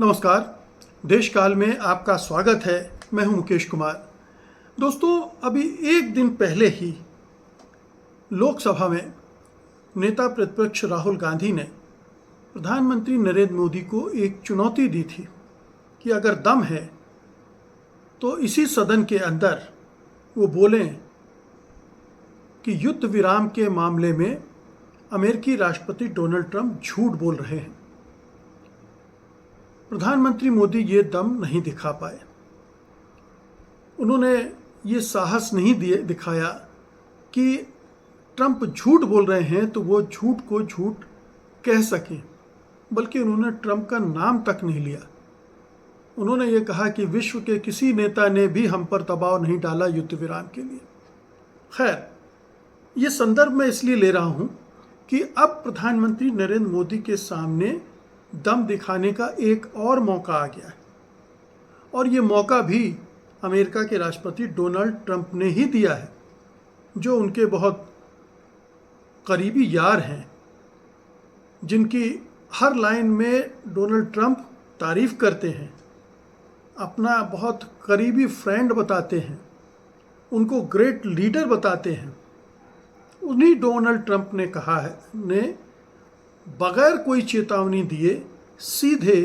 नमस्कार। देश काल में आपका स्वागत है। मैं हूं मुकेश कुमार। दोस्तों, अभी एक दिन पहले ही लोकसभा में नेता प्रतिपक्ष राहुल गांधी ने प्रधानमंत्री नरेंद्र मोदी को एक चुनौती दी थी कि अगर दम है तो इसी सदन के अंदर वो बोलें कि युद्ध विराम के मामले में अमेरिकी राष्ट्रपति डोनाल्ड ट्रंप झूठ बोल रहे हैं। प्रधानमंत्री मोदी ये दम नहीं दिखा पाए। उन्होंने ये साहस नहीं दिखाया कि ट्रंप झूठ बोल रहे हैं तो वो झूठ को झूठ कह सकें, बल्कि उन्होंने ट्रंप का नाम तक नहीं लिया। उन्होंने ये कहा कि विश्व के किसी नेता ने भी हम पर दबाव नहीं डाला युद्ध विराम के लिए। खैर, ये संदर्भ मैं इसलिए ले रहा हूँ कि अब प्रधानमंत्री नरेंद्र मोदी के सामने दम दिखाने का एक और मौका आ गया है, और ये मौका भी अमेरिका के राष्ट्रपति डोनाल्ड ट्रंप ने ही दिया है, जो उनके बहुत करीबी यार हैं, जिनकी हर लाइन में डोनाल्ड ट्रंप तारीफ करते हैं, अपना बहुत करीबी फ्रेंड बताते हैं, उनको ग्रेट लीडर बताते हैं। उन्हीं डोनाल्ड ट्रंप ने कहा है, ने बगैर कोई चेतावनी दिए सीधे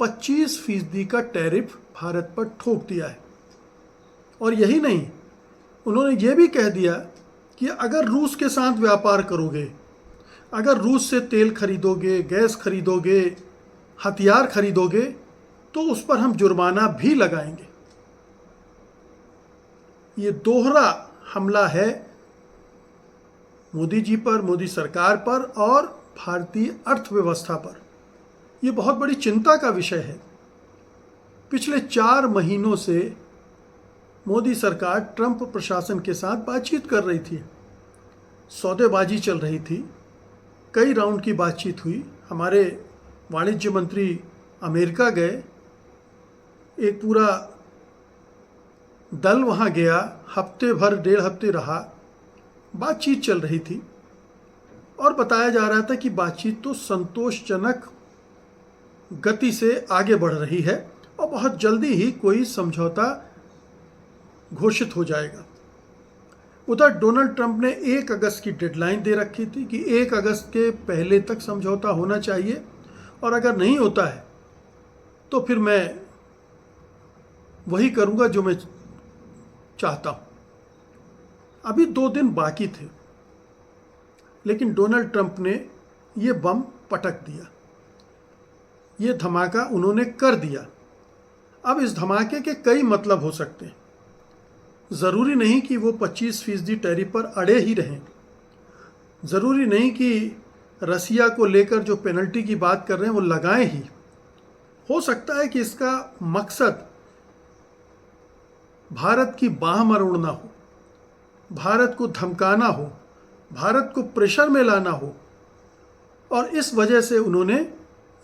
25% का टैरिफ भारत पर ठोक दिया है। और यही नहीं, उन्होंने ये भी कह दिया कि अगर रूस के साथ व्यापार करोगे, अगर रूस से तेल खरीदोगे, गैस खरीदोगे, हथियार खरीदोगे, तो उस पर हम जुर्माना भी लगाएंगे। ये दोहरा हमला है मोदी जी पर, मोदी सरकार पर और भारतीय अर्थव्यवस्था पर। ये बहुत बड़ी चिंता का विषय है। पिछले 4 महीनों से मोदी सरकार ट्रंप प्रशासन के साथ बातचीत कर रही थी, सौदेबाजी चल रही थी, कई राउंड की बातचीत हुई। हमारे वाणिज्य मंत्री अमेरिका गए, एक पूरा दल वहाँ गया, हफ्ते भर 1.5 हफ्ते रहा, बातचीत चल रही थी और बताया जा रहा था कि बातचीत तो संतोषजनक गति से आगे बढ़ रही है और बहुत जल्दी ही कोई समझौता घोषित हो जाएगा। उधर डोनाल्ड ट्रंप ने 1 अगस्त की डेडलाइन दे रखी थी कि 1 अगस्त के पहले तक समझौता होना चाहिए, और अगर नहीं होता है तो फिर मैं वही करूँगा जो मैं चाहता हूँ। अभी 2 दिन बाकी थे, लेकिन डोनाल्ड ट्रंप ने ये बम पटक दिया, ये धमाका उन्होंने कर दिया। अब इस धमाके के कई मतलब हो सकते हैं। ज़रूरी नहीं कि वो 25% टैरिफ पर अड़े ही रहें। ज़रूरी नहीं कि रसिया को लेकर जो पेनल्टी की बात कर रहे हैं वो लगाएं ही। हो सकता है कि इसका मकसद भारत की बाह मरोड़ना हो, भारत को धमकाना हो, भारत को प्रेशर में लाना हो, और इस वजह से उन्होंने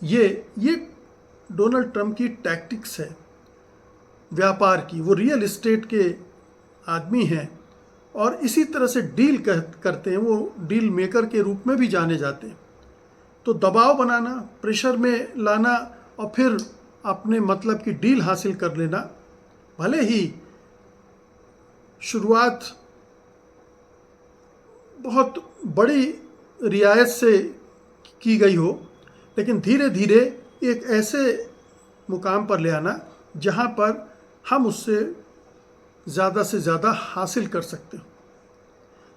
ये डोनाल्ड ट्रंप की टैक्टिक्स है व्यापार की। वो रियल एस्टेट के आदमी हैं और इसी तरह से डील करते हैं, वो डील मेकर के रूप में भी जाने जाते हैं। तो दबाव बनाना, प्रेशर में लाना और फिर अपने मतलब की डील हासिल कर लेना, भले ही शुरुआत बहुत बड़ी रियायत से की गई हो, लेकिन धीरे धीरे एक ऐसे मुकाम पर ले आना जहां पर हम उससे ज़्यादा से ज़्यादा हासिल कर सकते हो।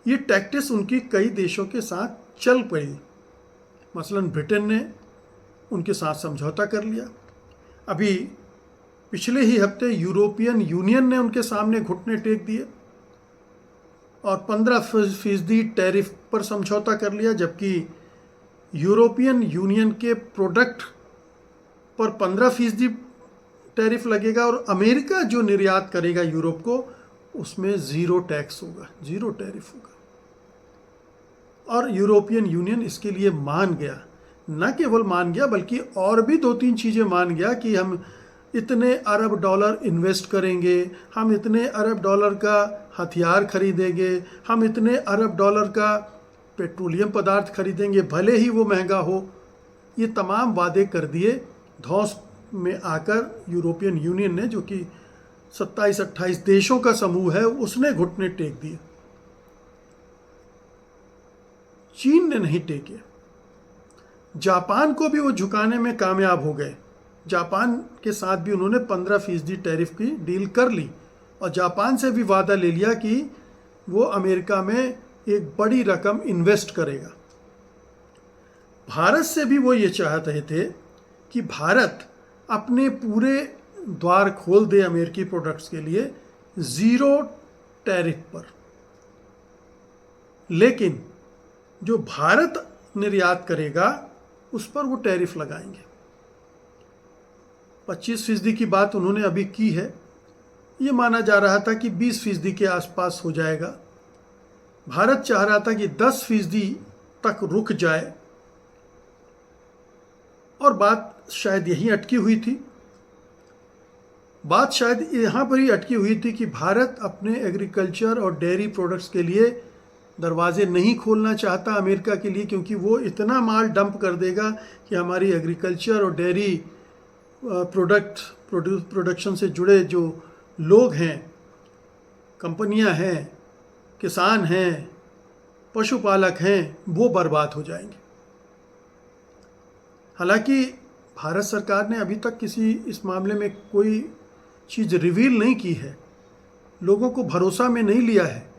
ये टैक्टिक्स उनकी कई देशों के साथ चल पड़ी। मसलन ब्रिटेन ने उनके साथ समझौता कर लिया। अभी पिछले ही हफ्ते यूरोपियन यूनियन ने उनके सामने घुटने टेक दिए और 15% टैरिफ पर समझौता कर लिया, जबकि यूरोपियन यूनियन के प्रोडक्ट पर 15% टैरिफ लगेगा और अमेरिका जो निर्यात करेगा यूरोप को, उसमें 0 टैक्स होगा, 0 टैरिफ होगा। और यूरोपियन यूनियन इसके लिए मान गया। न केवल मान गया बल्कि और भी 2-3 चीज़ें मान गया कि हम इतने अरब डॉलर इन्वेस्ट करेंगे, हम इतने अरब डॉलर का हथियार खरीदेंगे, हम इतने अरब डॉलर का पेट्रोलियम पदार्थ खरीदेंगे, भले ही वो महंगा हो। ये तमाम वादे कर दिए, धौंस में आकर यूरोपियन यूनियन ने, जो कि 27-28 देशों का समूह है, उसने घुटने टेक दिए। चीन ने नहीं टेके। जापान को भी वो झुकाने में कामयाब हो गए। जापान के साथ भी उन्होंने 15% टैरिफ की डील कर ली और जापान से भी वादा ले लिया कि वो अमेरिका में एक बड़ी रकम इन्वेस्ट करेगा। भारत से भी वो ये चाह रहे थे कि भारत अपने पूरे द्वार खोल दे अमेरिकी प्रोडक्ट्स के लिए 0 टैरिफ पर, लेकिन जो भारत निर्यात करेगा उस पर वो टैरिफ लगाएंगे। 25% की बात उन्होंने अभी की है। ये माना जा रहा था कि 20% के आसपास हो जाएगा। भारत चाह रहा था कि 10% तक रुक जाए और बात शायद यहीं अटकी हुई थी। बात शायद यहाँ पर ही अटकी हुई थी कि भारत अपने एग्रीकल्चर और डेयरी प्रोडक्ट्स के लिए दरवाजे नहीं खोलना चाहता अमेरिका के लिए, क्योंकि वो इतना माल डंप कर देगा कि हमारी एग्रीकल्चर और डेयरी प्रोडक्शन से जुड़े जो लोग हैं, कंपनियां हैं, किसान हैं, पशुपालक हैं, वो बर्बाद हो जाएंगे। हालांकि भारत सरकार ने अभी तक किसी इस मामले में कोई चीज़ रिवील नहीं की है, लोगों को भरोसा में नहीं लिया है।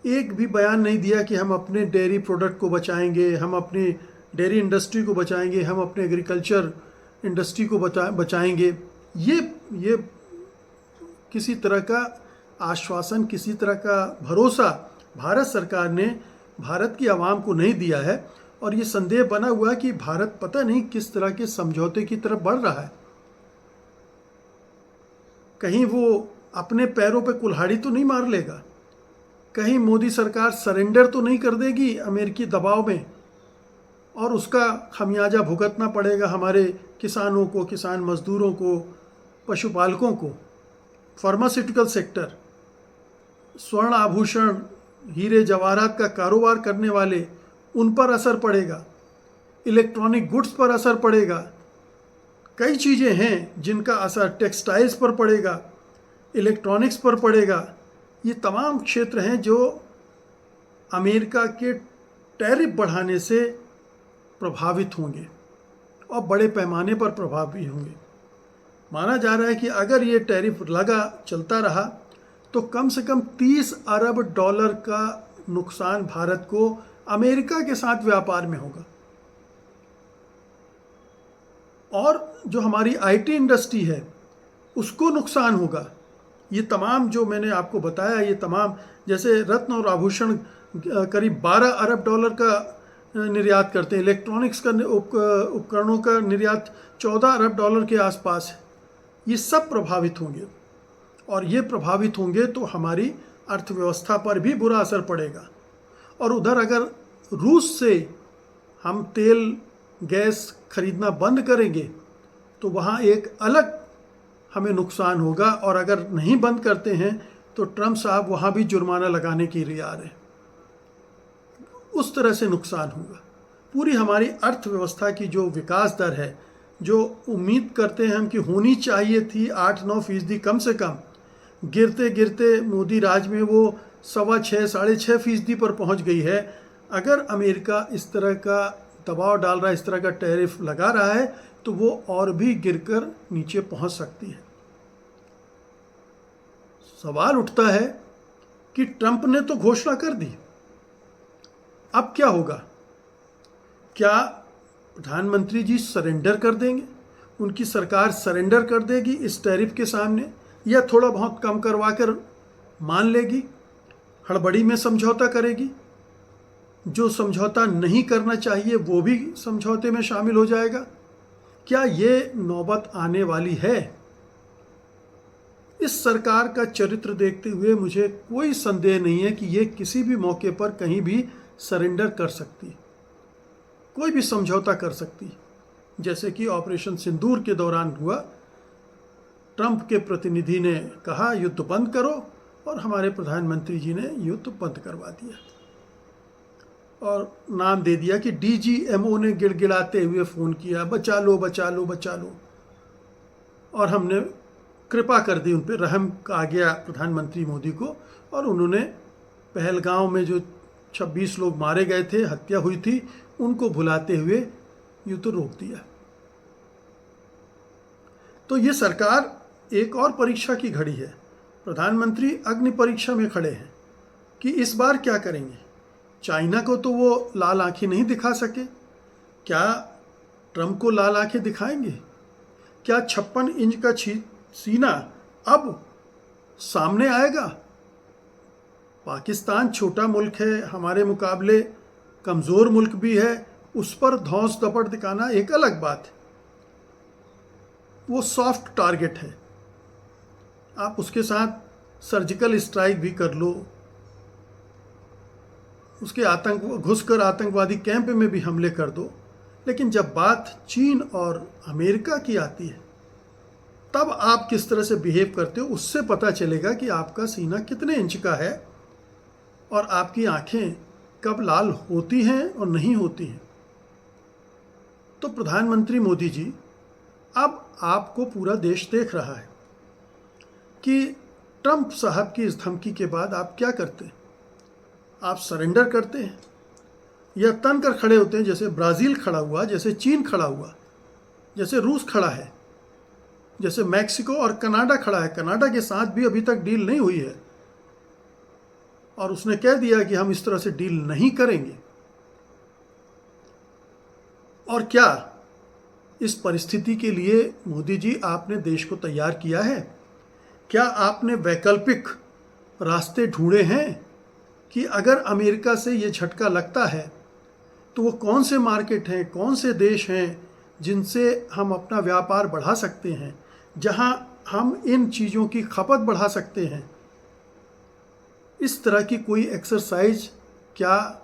एक भी बयान नहीं दिया कि हम अपने डेयरी प्रोडक्ट को बचाएंगे, हम अपनी डेयरी इंडस्ट्री को बचाएंगे, हम अपने एग्रीकल्चर इंडस्ट्री को बचाएंगे। ये किसी तरह का आश्वासन, किसी तरह का भरोसा भारत सरकार ने भारत की आवाम को नहीं दिया है। और ये संदेह बना हुआ कि भारत पता नहीं किस तरह के समझौते की तरफ बढ़ रहा है। कहीं वो अपने पैरों पे कुल्हाड़ी तो नहीं मार लेगा, कहीं मोदी सरकार सरेंडर तो नहीं कर देगी अमेरिकी दबाव में और उसका खमियाजा भुगतना पड़ेगा हमारे किसानों को, किसान मजदूरों को, पशुपालकों को। फार्मास्यूटिकल सेक्टर, स्वर्ण आभूषण, हीरे जवाहरात का कारोबार करने वाले, उन पर असर पड़ेगा। इलेक्ट्रॉनिक गुड्स पर असर पड़ेगा। कई चीज़ें हैं जिनका असर टेक्सटाइल्स पर पड़ेगा, इलेक्ट्रॉनिक्स पर पड़ेगा। ये तमाम क्षेत्र हैं जो अमेरिका के टैरिफ बढ़ाने से प्रभावित होंगे और बड़े पैमाने पर प्रभावी होंगे। माना जा रहा है कि अगर ये टैरिफ चलता रहा तो कम से कम $30 अरब का नुकसान भारत को अमेरिका के साथ व्यापार में होगा। और जो हमारी आईटी इंडस्ट्री है उसको नुकसान होगा। ये तमाम जो मैंने आपको बताया, ये तमाम जैसे रत्न और आभूषण करीब $12 अरब का निर्यात करते हैं, इलेक्ट्रॉनिक्स का उपकरणों का निर्यात $14 अरब के आसपास है। ये सब प्रभावित होंगे और ये प्रभावित होंगे तो हमारी अर्थव्यवस्था पर भी बुरा असर पड़ेगा। और उधर अगर रूस से हम तेल गैस खरीदना बंद करेंगे तो वहाँ एक अलग हमें नुकसान होगा। और अगर नहीं बंद करते हैं तो ट्रम्प साहब वहाँ भी जुर्माना लगाने की तैयार है। उस तरह से नुकसान होगा। पूरी हमारी अर्थव्यवस्था की जो विकास दर है, जो उम्मीद करते हैं हम कि होनी चाहिए थी 8-9% कम से कम, गिरते गिरते मोदी राज में वो 6.25-6.5% पर पहुंच गई है। अगर अमेरिका इस तरह का दबाव डाल रहा है, इस तरह का टैरिफ लगा रहा है, तो वो और भी गिरकर नीचे पहुंच सकती है। सवाल उठता है कि ट्रंप ने तो घोषणा कर दी, अब क्या होगा? क्या प्रधानमंत्री जी सरेंडर कर देंगे? उनकी सरकार सरेंडर कर देगी इस टैरिफ के सामने, या थोड़ा बहुत कम करवा कर मान लेगी, हड़बड़ी में समझौता करेगी? जो समझौता नहीं करना चाहिए वो भी समझौते में शामिल हो जाएगा? क्या ये नौबत आने वाली है? इस सरकार का चरित्र देखते हुए मुझे कोई संदेह नहीं है कि ये किसी भी मौके पर कहीं भी सरेंडर कर सकती है, कोई भी समझौता कर सकती है। जैसे कि ऑपरेशन सिंदूर के दौरान हुआ, ट्रंप के प्रतिनिधि ने कहा युद्ध बंद करो और हमारे प्रधानमंत्री जी ने युद्ध बंद करवा दिया और नाम दे दिया कि DGMO ने गिड़गिड़ाते हुए फ़ोन किया, बचा लो बचा लो बचा लो। और हमने कृपा कर दी, उन पर रहम आ गया प्रधानमंत्री मोदी को, और उन्होंने पहलगांव में जो 26 लोग मारे गए थे, हत्या हुई थी, उनको भुलाते हुए युद्ध रोक दिया। तो ये सरकार एक और परीक्षा की घड़ी है। प्रधानमंत्री अग्नि परीक्षा में खड़े हैं कि इस बार क्या करेंगे। चाइना को तो वो लाल आंखें नहीं दिखा सके, क्या ट्रंप को लाल आंखें दिखाएंगे? क्या 56 इंच का सीना अब सामने आएगा? पाकिस्तान छोटा मुल्क है, हमारे मुकाबले कमज़ोर मुल्क भी है, उस पर धौंस दपट दिखाना एक अलग बात है। वो सॉफ्ट टारगेट है, आप उसके साथ सर्जिकल स्ट्राइक भी कर लो, उसके घुसकर आतंकवादी कैंप में भी हमले कर दो, लेकिन जब बात चीन और अमेरिका की आती है तब आप किस तरह से बिहेव करते हो, उससे पता चलेगा कि आपका सीना कितने इंच का है और आपकी आंखें कब लाल होती हैं और नहीं होती हैं। तो प्रधानमंत्री मोदी जी, अब आपको पूरा देश देख रहा है कि ट्रंप साहब की इस धमकी के बाद आप क्या करते हैं। आप सरेंडर करते हैं या तन कर खड़े होते हैं, जैसे ब्राज़ील खड़ा हुआ, जैसे चीन खड़ा हुआ, जैसे रूस खड़ा है, जैसे मैक्सिको और कनाडा खड़ा है। कनाडा के साथ भी अभी तक डील नहीं हुई है और उसने कह दिया कि हम इस तरह से डील नहीं करेंगे। और क्या इस परिस्थिति के लिए मोदी जी आपने देश को तैयार किया है? क्या आपने वैकल्पिक रास्ते ढूंढे हैं कि अगर अमेरिका से ये झटका लगता है तो वो कौन से मार्केट हैं, कौन से देश हैं जिनसे हम अपना व्यापार बढ़ा सकते हैं, जहां हम इन चीज़ों की खपत बढ़ा सकते हैं? इस तरह की कोई एक्सरसाइज क्या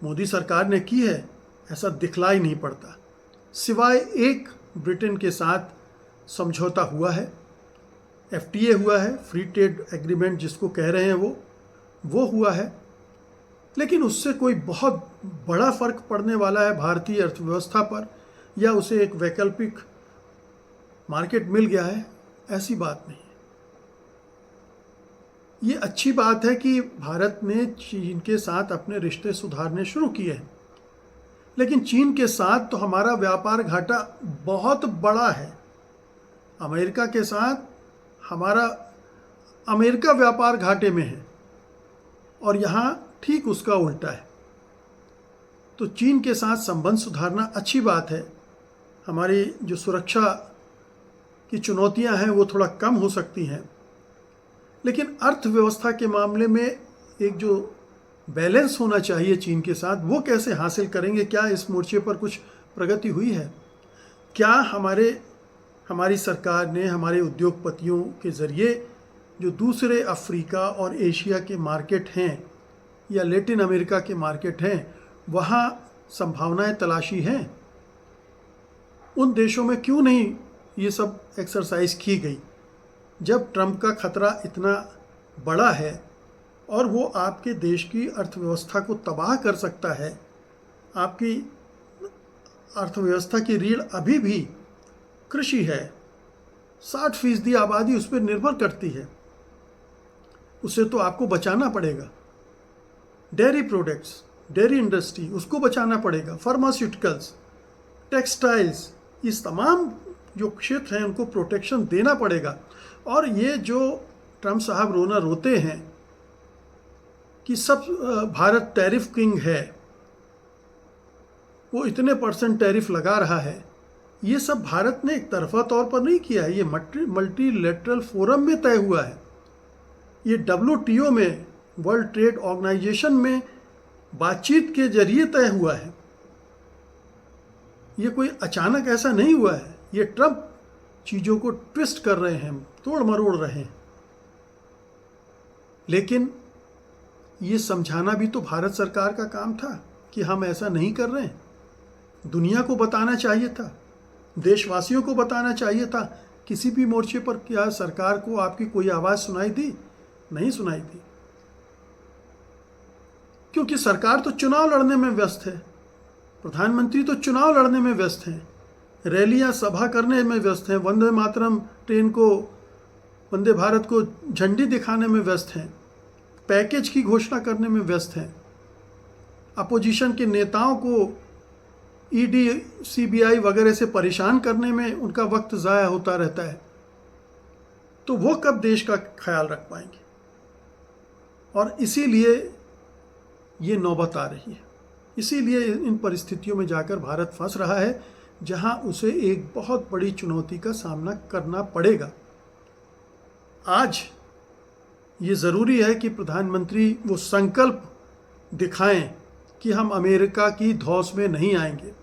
मोदी सरकार ने की है? ऐसा दिखलाई नहीं पड़ता, सिवाय एक ब्रिटेन के साथ समझौता हुआ है, FTA हुआ है, फ्री ट्रेड एग्रीमेंट जिसको कह रहे हैं वो हुआ है, लेकिन उससे कोई बहुत बड़ा फर्क पड़ने वाला है भारतीय अर्थव्यवस्था पर, या उसे एक वैकल्पिक मार्केट मिल गया है, ऐसी बात नहीं है। ये अच्छी बात है कि भारत ने चीन के साथ अपने रिश्ते सुधारने शुरू किए हैं, लेकिन चीन के साथ तो हमारा व्यापार घाटा बहुत बड़ा है। अमेरिका के साथ अमेरिका व्यापार घाटे में है और यहाँ ठीक उसका उल्टा है। तो चीन के साथ संबंध सुधारना अच्छी बात है। हमारी जो सुरक्षा की चुनौतियां हैं वो थोड़ा कम हो सकती हैं, लेकिन अर्थव्यवस्था के मामले में एक जो बैलेंस होना चाहिए चीन के साथ, वो कैसे हासिल करेंगे? क्या इस मोर्चे पर कुछ प्रगति हुई है? क्या हमारी सरकार ने हमारे उद्योगपतियों के ज़रिए जो दूसरे अफ्रीका और एशिया के मार्केट हैं या लैटिन अमेरिका के मार्केट हैं, वहाँ संभावनाएं तलाशी हैं? उन देशों में क्यों नहीं ये सब एक्सरसाइज की गई? जब ट्रंप का खतरा इतना बड़ा है और वो आपके देश की अर्थव्यवस्था को तबाह कर सकता है, आपकी अर्थव्यवस्था की रीढ़ अभी भी कृषि है, 60% आबादी उस पर निर्भर करती है, उसे तो आपको बचाना पड़ेगा। डेयरी प्रोडक्ट्स, डेयरी इंडस्ट्री, उसको बचाना पड़ेगा। फार्मास्यूटिकल्स, टेक्सटाइल्स, इस तमाम जो क्षेत्र हैं उनको प्रोटेक्शन देना पड़ेगा। और ये जो ट्रंप साहब रोना रोते हैं कि सब भारत टैरिफ किंग है, वो इतने % टैरिफ लगा रहा है, ये सब भारत ने एक तरफा तौर पर नहीं किया है, ये मल्टीलैटरल फोरम में तय हुआ है। ये WTO में, वर्ल्ड ट्रेड ऑर्गेनाइजेशन में बातचीत के जरिए तय हुआ है। ये कोई अचानक ऐसा नहीं हुआ है। ये ट्रंप चीज़ों को ट्विस्ट कर रहे हैं, तोड़ मरोड़ रहे हैं, लेकिन ये समझाना भी तो भारत सरकार का काम था कि हम ऐसा नहीं कर रहे हैं। दुनिया को बताना चाहिए था, देशवासियों को बताना चाहिए था। किसी भी मोर्चे पर क्या सरकार को आपकी कोई आवाज़ सुनाई दी? नहीं सुनाई दी, क्योंकि सरकार तो चुनाव लड़ने में व्यस्त है, प्रधानमंत्री तो चुनाव लड़ने में व्यस्त हैं। रैलियां सभा करने में व्यस्त हैं, वंदे मातरम ट्रेन को, वंदे भारत को झंडी दिखाने में व्यस्त हैं, पैकेज की घोषणा करने में व्यस्त हैं, अपोजिशन के नेताओं को ईडी सीबीआई वगैरह से परेशान करने में उनका वक्त ज़ाया होता रहता है। तो वो कब देश का ख्याल रख पाएंगे? और इसीलिए ये नौबत आ रही है, इसीलिए इन परिस्थितियों में जाकर भारत फंस रहा है जहां उसे एक बहुत बड़ी चुनौती का सामना करना पड़ेगा। आज ये ज़रूरी है कि प्रधानमंत्री वो संकल्प दिखाएं कि हम अमेरिका की धौंस में नहीं आएंगे,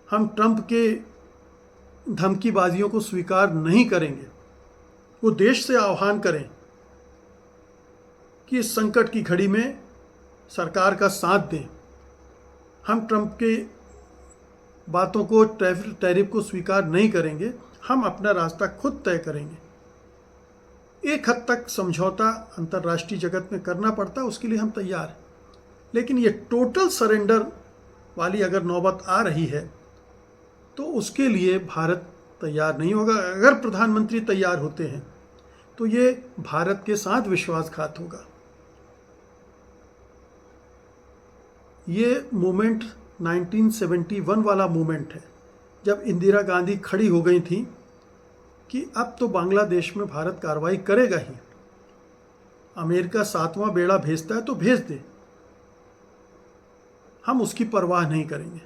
हम ट्रंप के धमकीबाजियों को स्वीकार नहीं करेंगे। वो देश से आह्वान करें कि इस संकट की घड़ी में सरकार का साथ दें, हम ट्रंप के बातों को, टैरिफ को स्वीकार नहीं करेंगे, हम अपना रास्ता खुद तय करेंगे। एक हद तक समझौता अंतर्राष्ट्रीय जगत में करना पड़ता है, उसके लिए हम तैयार हैं, लेकिन ये टोटल सरेंडर वाली अगर नौबत आ रही है तो उसके लिए भारत तैयार नहीं होगा। अगर प्रधानमंत्री तैयार होते हैं तो ये भारत के साथ विश्वासघात होगा। ये मूवमेंट 1971 वाला मूवमेंट है, जब इंदिरा गांधी खड़ी हो गई थी कि अब तो बांग्लादेश में भारत कार्रवाई करेगा ही, अमेरिका 7वां बेड़ा भेजता है तो भेज दे, हम उसकी परवाह नहीं करेंगे,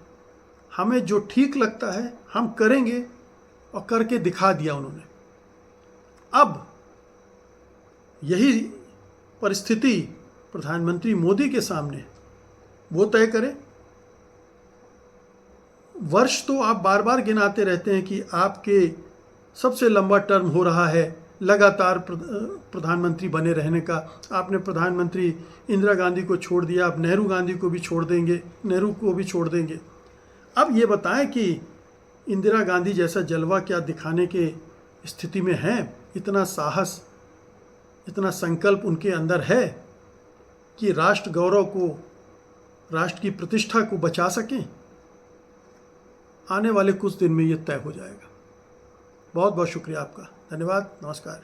हमें जो ठीक लगता है हम करेंगे, और करके दिखा दिया उन्होंने। अब यही परिस्थिति प्रधानमंत्री मोदी के सामने, वो तय करें। वर्ष तो आप बार बार गिनाते रहते हैं कि आपके सबसे लंबा टर्म हो रहा है लगातार प्रधानमंत्री बने रहने का। आपने प्रधानमंत्री इंदिरा गांधी को छोड़ दिया, अब नेहरू गांधी को भी छोड़ देंगे, नेहरू को भी छोड़ देंगे। अब ये बताएं कि इंदिरा गांधी जैसा जलवा क्या दिखाने के स्थिति में हैं? इतना साहस, इतना संकल्प उनके अंदर है कि राष्ट्र गौरव को, राष्ट्र की प्रतिष्ठा को बचा सकें? आने वाले कुछ दिन में ये तय हो जाएगा। बहुत बहुत शुक्रिया आपका, धन्यवाद, नमस्कार।